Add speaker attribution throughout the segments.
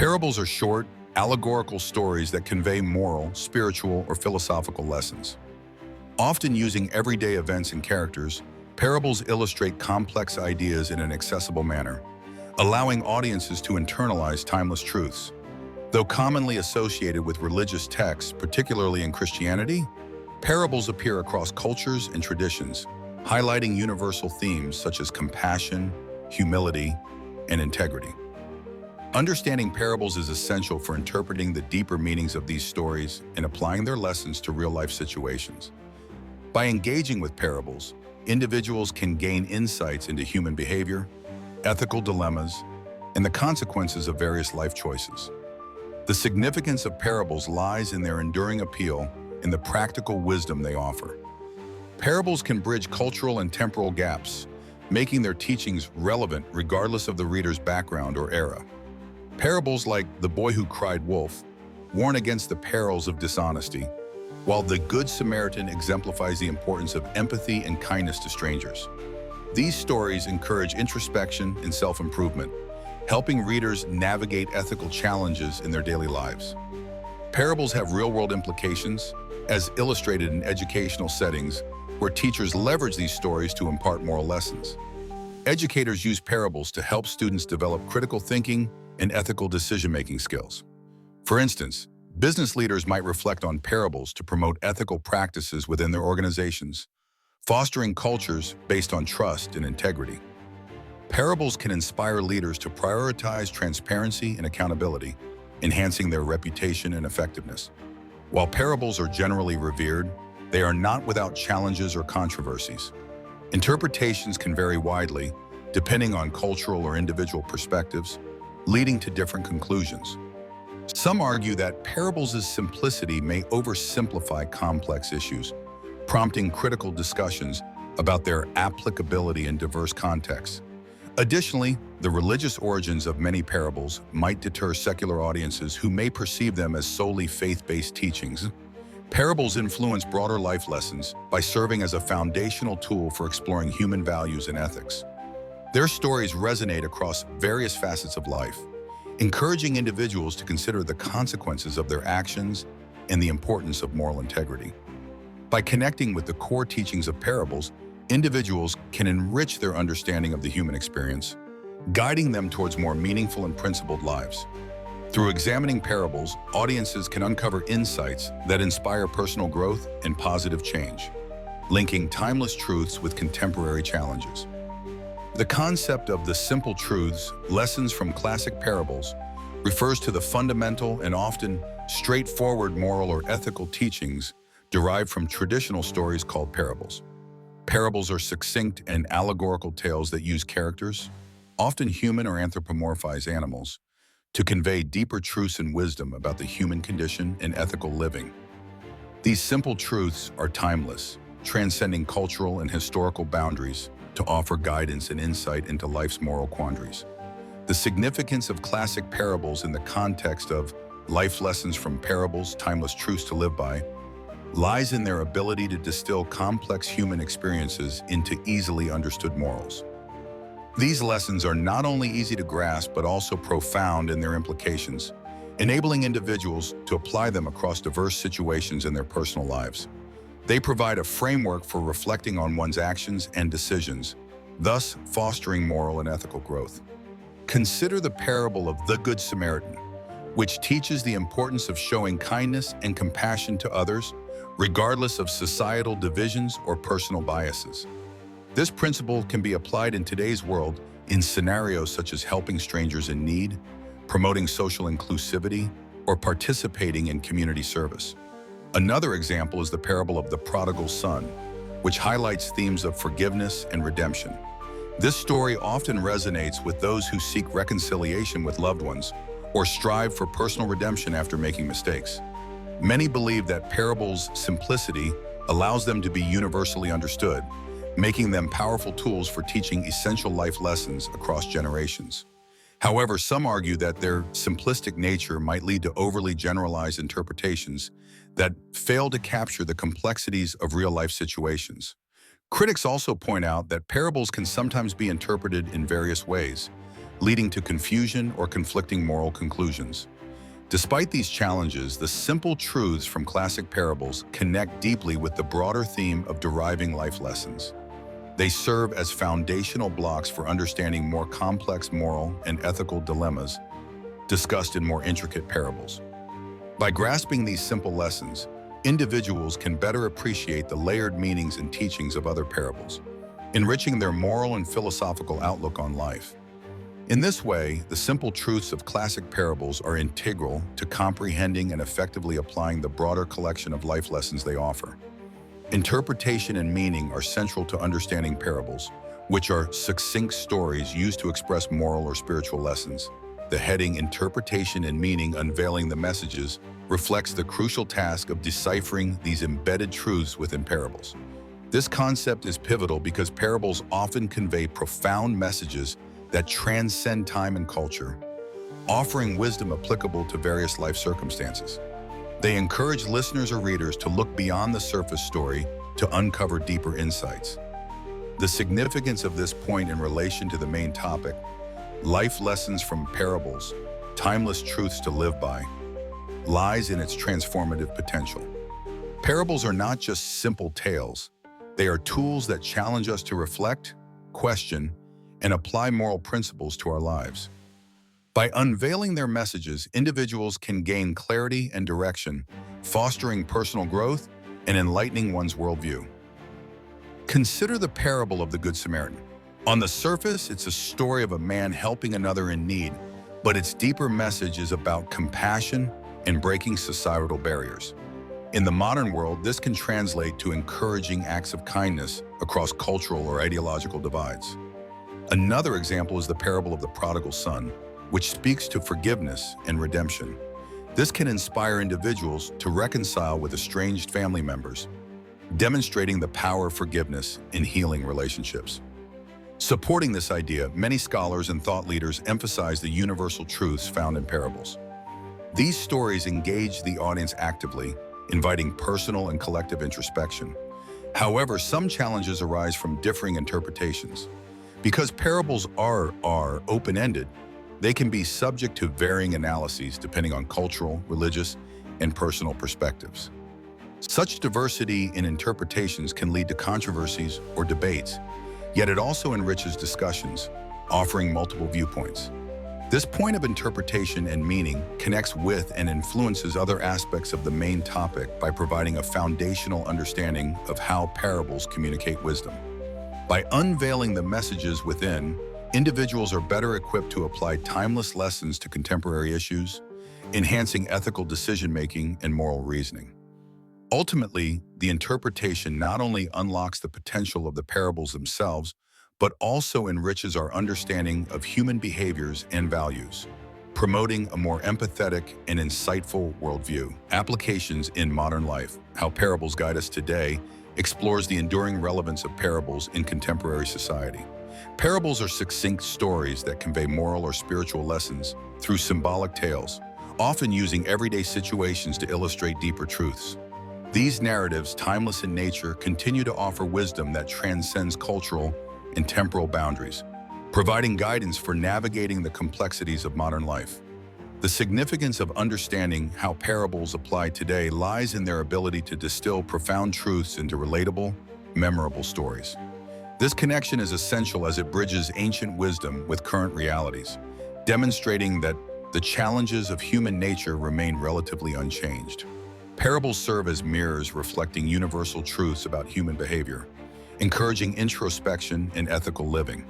Speaker 1: Parables are short, allegorical stories that convey moral, spiritual, or philosophical lessons. Often using everyday events and characters, parables illustrate complex ideas in an accessible manner, allowing audiences to internalize timeless truths. Though commonly associated with religious texts, particularly in Christianity, parables appear across cultures and traditions, highlighting universal themes such as compassion, humility, and integrity. Understanding parables is essential for interpreting the deeper meanings of these stories and applying their lessons to real-life situations. By engaging with parables, individuals can gain insights into human behavior, ethical dilemmas, and the consequences of various life choices. The significance of parables lies in their enduring appeal and the practical wisdom they offer. Parables can bridge cultural and temporal gaps, making their teachings relevant regardless of the reader's background or era. Parables like The Boy Who Cried Wolf warn against the perils of dishonesty, while The Good Samaritan exemplifies the importance of empathy and kindness to strangers. These stories encourage introspection and self-improvement, helping readers navigate ethical challenges in their daily lives. Parables have real-world implications, as illustrated in educational settings where teachers leverage these stories to impart moral lessons. Educators use parables to help students develop critical thinking and ethical decision-making skills. For instance, business leaders might reflect on parables to promote ethical practices within their organizations, fostering cultures based on trust and integrity. Parables can inspire leaders to prioritize transparency and accountability, enhancing their reputation and effectiveness. While parables are generally revered, they are not without challenges or controversies. Interpretations can vary widely, depending on cultural or individual perspectives, leading to different conclusions. Some argue that parables' simplicity may oversimplify complex issues, prompting critical discussions about their applicability in diverse contexts. Additionally, the religious origins of many parables might deter secular audiences who may perceive them as solely faith-based teachings. Parables influence broader life lessons by serving as a foundational tool for exploring human values and ethics. Their stories resonate across various facets of life, encouraging individuals to consider the consequences of their actions and the importance of moral integrity. By connecting with the core teachings of parables, individuals can enrich their understanding of the human experience, guiding them towards more meaningful and principled lives. Through examining parables, audiences can uncover insights that inspire personal growth and positive change, linking timeless truths with contemporary challenges. The concept of the simple truths, lessons from classic parables, refers to the fundamental and often straightforward moral or ethical teachings derived from traditional stories called parables. Parables are succinct and allegorical tales that use characters, often human or anthropomorphized animals, to convey deeper truths and wisdom about the human condition and ethical living. These simple truths are timeless, transcending cultural and historical boundaries to offer guidance and insight into life's moral quandaries. The significance of classic parables in the context of life lessons from parables, timeless truths to live by, lies in their ability to distill complex human experiences into easily understood morals. These lessons are not only easy to grasp but also profound in their implications, enabling individuals to apply them across diverse situations in their personal lives. They provide a framework for reflecting on one's actions and decisions, thus fostering moral and ethical growth. Consider the parable of the Good Samaritan, which teaches the importance of showing kindness and compassion to others, regardless of societal divisions or personal biases. This principle can be applied in today's world in scenarios such as helping strangers in need, promoting social inclusivity, or participating in community service. Another example is the parable of the Prodigal Son, which highlights themes of forgiveness and redemption. This story often resonates with those who seek reconciliation with loved ones or strive for personal redemption after making mistakes. Many believe that parables' simplicity allows them to be universally understood, making them powerful tools for teaching essential life lessons across generations. However, some argue that their simplistic nature might lead to overly generalized interpretations that fail to capture the complexities of real-life situations. Critics also point out that parables can sometimes be interpreted in various ways, leading to confusion or conflicting moral conclusions. Despite these challenges, the simple truths from classic parables connect deeply with the broader theme of deriving life lessons. They serve as foundational blocks for understanding more complex moral and ethical dilemmas discussed in more intricate parables. By grasping these simple lessons, individuals can better appreciate the layered meanings and teachings of other parables, enriching their moral and philosophical outlook on life. In this way, the simple truths of classic parables are integral to comprehending and effectively applying the broader collection of life lessons they offer. Interpretation and meaning are central to understanding parables, which are succinct stories used to express moral or spiritual lessons. The heading Interpretation and Meaning, Unveiling the Messages reflects the crucial task of deciphering these embedded truths within parables. This concept is pivotal because parables often convey profound messages that transcend time and culture, offering wisdom applicable to various life circumstances. They encourage listeners or readers to look beyond the surface story to uncover deeper insights. The significance of this point in relation to the main topic, life lessons from parables, timeless truths to live by, lies in its transformative potential. Parables are not just simple tales. They are tools that challenge us to reflect, question, and apply moral principles to our lives. By unveiling their messages, individuals can gain clarity and direction, fostering personal growth and enlightening one's worldview. Consider the parable of the Good Samaritan. On the surface, it's a story of a man helping another in need, but its deeper message is about compassion and breaking societal barriers. In the modern world, this can translate to encouraging acts of kindness across cultural or ideological divides. Another example is the parable of the Prodigal Son, which speaks to forgiveness and redemption. This can inspire individuals to reconcile with estranged family members, demonstrating the power of forgiveness in healing relationships. Supporting this idea, many scholars and thought leaders emphasize the universal truths found in parables. These stories engage the audience actively, inviting personal and collective introspection. However, some challenges arise from differing interpretations. Because parables are open-ended, they can be subject to varying analyses depending on cultural, religious, and personal perspectives. Such diversity in interpretations can lead to controversies or debates, yet it also enriches discussions, offering multiple viewpoints. This point of interpretation and meaning connects with and influences other aspects of the main topic by providing a foundational understanding of how parables communicate wisdom. By unveiling the messages within, individuals are better equipped to apply timeless lessons to contemporary issues, enhancing ethical decision-making and moral reasoning. Ultimately, the interpretation not only unlocks the potential of the parables themselves, but also enriches our understanding of human behaviors and values, promoting a more empathetic and insightful worldview. Applications in modern life, how parables guide us today, explores the enduring relevance of parables in contemporary society. Parables are succinct stories that convey moral or spiritual lessons through symbolic tales, often using everyday situations to illustrate deeper truths. These narratives, timeless in nature, continue to offer wisdom that transcends cultural and temporal boundaries, providing guidance for navigating the complexities of modern life. The significance of understanding how parables apply today lies in their ability to distill profound truths into relatable, memorable stories. This connection is essential as it bridges ancient wisdom with current realities, demonstrating that the challenges of human nature remain relatively unchanged. Parables serve as mirrors reflecting universal truths about human behavior, encouraging introspection and ethical living.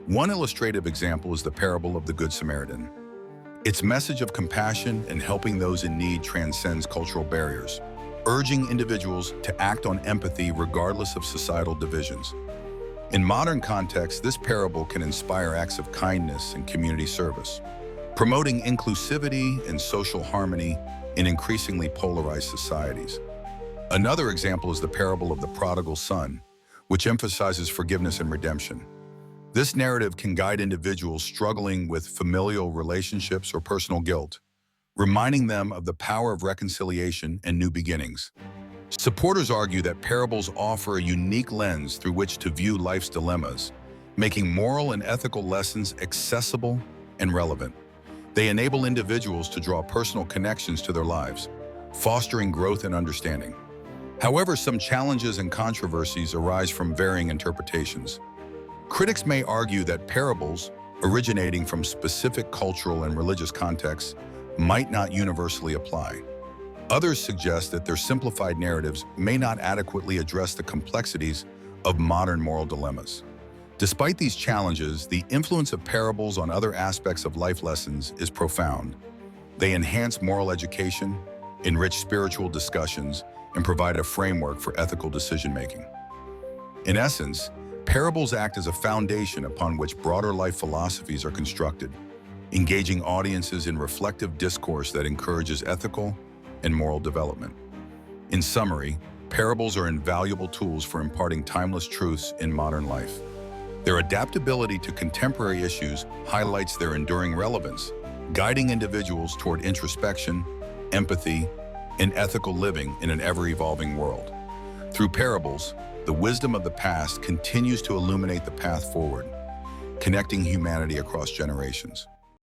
Speaker 1: One illustrative example is the parable of the Good Samaritan. Its message of compassion and helping those in need transcends cultural barriers, urging individuals to act on empathy regardless of societal divisions. In modern contexts, this parable can inspire acts of kindness and community service, promoting inclusivity and social harmony in increasingly polarized societies. Another example is the parable of the Prodigal Son, which emphasizes forgiveness and redemption. This narrative can guide individuals struggling with familial relationships or personal guilt, reminding them of the power of reconciliation and new beginnings. Supporters argue that parables offer a unique lens through which to view life's dilemmas, making moral and ethical lessons accessible and relevant. They enable individuals to draw personal connections to their lives, fostering growth and understanding. However, some challenges and controversies arise from varying interpretations. Critics may argue that parables, originating from specific cultural and religious contexts, might not universally apply. Others suggest that their simplified narratives may not adequately address the complexities of modern moral dilemmas. Despite these challenges, the influence of parables on other aspects of life lessons is profound. They enhance moral education, enrich spiritual discussions, and provide a framework for ethical decision-making. In essence, parables act as a foundation upon which broader life philosophies are constructed, engaging audiences in reflective discourse that encourages ethical and moral development. In summary, parables are invaluable tools for imparting timeless truths in modern life. Their adaptability to contemporary issues highlights their enduring relevance, guiding individuals toward introspection, empathy, and ethical living in an ever-evolving world. Through parables, the wisdom of the past continues to illuminate the path forward, connecting humanity across generations.